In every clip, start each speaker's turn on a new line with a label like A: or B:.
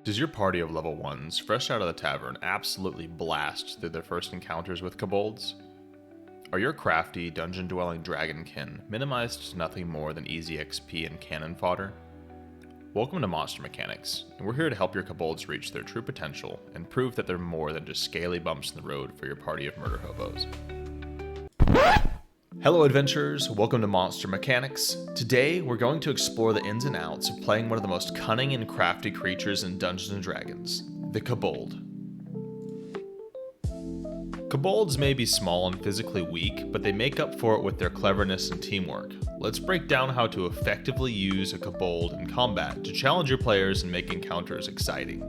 A: Does your party of level 1s, fresh out of the tavern, absolutely blast through their first encounters with kobolds? Are your crafty, dungeon-dwelling dragonkin minimized to nothing more than easy XP and cannon fodder? Welcome to Monster Mechanics, and we're here to help your kobolds reach their true potential and prove that they're more than just scaly bumps in the road for your party of murder hobos. Hello adventurers, welcome to Monster Mechanics. Today we're going to explore the ins and outs of playing one of the most cunning and crafty creatures in Dungeons & Dragons, the Kobold. Kobolds may be small and physically weak, but they make up for it with their cleverness and teamwork. Let's break down how to effectively use a Kobold in combat to challenge your players and make encounters exciting.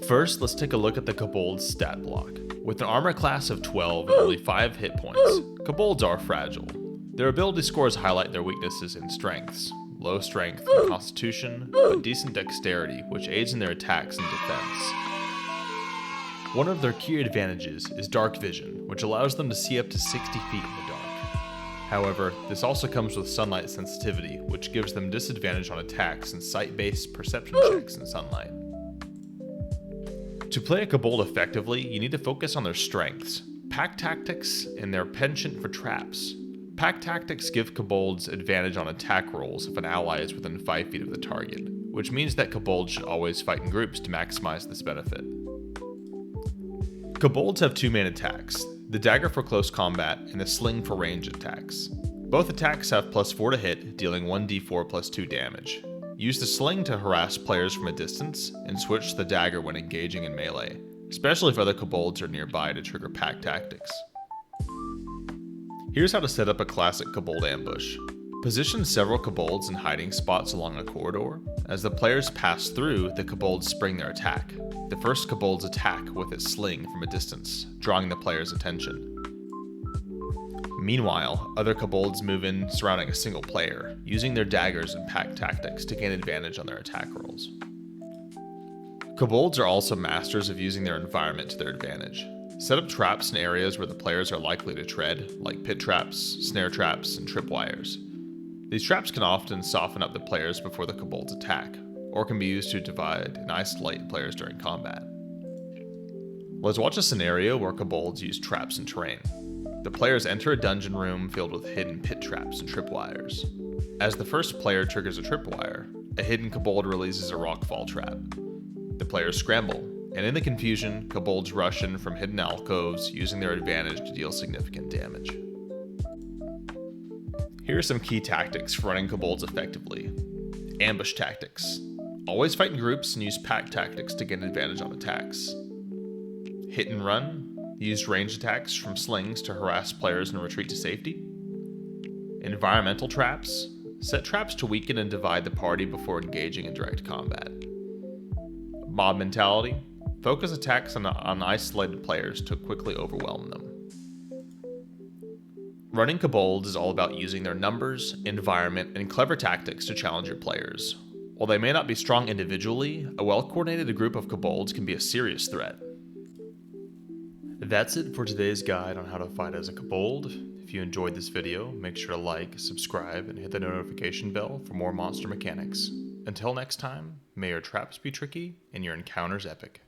A: First, let's take a look at the Kobold's stat block. With an armor class of 12 and only 5 hit points, Kobolds are fragile. Their ability scores highlight their weaknesses in strengths, low strength and constitution, but decent dexterity, which aids in their attacks and defense. One of their key advantages is dark vision, which allows them to see up to 60 feet in the dark. However, this also comes with sunlight sensitivity, which gives them disadvantage on attacks and sight-based perception checks in sunlight. To play a Kobold effectively, you need to focus on their strengths, pack tactics, and their penchant for traps. Pack tactics give Kobolds advantage on attack rolls if an ally is within 5 feet of the target, which means that Kobolds should always fight in groups to maximize this benefit. Kobolds have two main attacks, the dagger for close combat and the sling for ranged attacks. Both attacks have +4 to hit, dealing 1d4 plus 2 damage. Use the sling to harass players from a distance, and switch to the dagger when engaging in melee, especially if other kobolds are nearby to trigger pack tactics. Here's how to set up a classic kobold ambush. Position several kobolds in hiding spots along a corridor. As the players pass through, the kobolds spring their attack. The first kobold's attack with its sling from a distance, drawing the player's attention. Meanwhile, other kobolds move in surrounding a single player, using their daggers and pack tactics to gain advantage on their attack rolls. Kobolds are also masters of using their environment to their advantage. Set up traps in areas where the players are likely to tread, like pit traps, snare traps, and tripwires. These traps can often soften up the players before the kobolds attack, or can be used to divide and isolate players during combat. Let's watch a scenario where kobolds use traps in terrain. The players enter a dungeon room filled with hidden pit traps and tripwires. As the first player triggers a tripwire, a hidden kobold releases a rockfall trap. The players scramble, and in the confusion, kobolds rush in from hidden alcoves, using their advantage to deal significant damage. Here are some key tactics for running kobolds effectively. Ambush tactics. Always fight in groups and use pack tactics to gain advantage on attacks. Hit and run. Use ranged attacks from slings to harass players and retreat to safety. Environmental traps. Set traps to weaken and divide the party before engaging in direct combat. Mob mentality. Focus attacks on isolated players to quickly overwhelm them. Running kobolds is all about using their numbers, environment, and clever tactics to challenge your players. While they may not be strong individually, a well-coordinated group of kobolds can be a serious threat. That's it for today's guide on how to fight as a kobold. If you enjoyed this video, make sure to like, subscribe, and hit the notification bell for more monster mechanics. Until next time, may your traps be tricky and your encounters epic.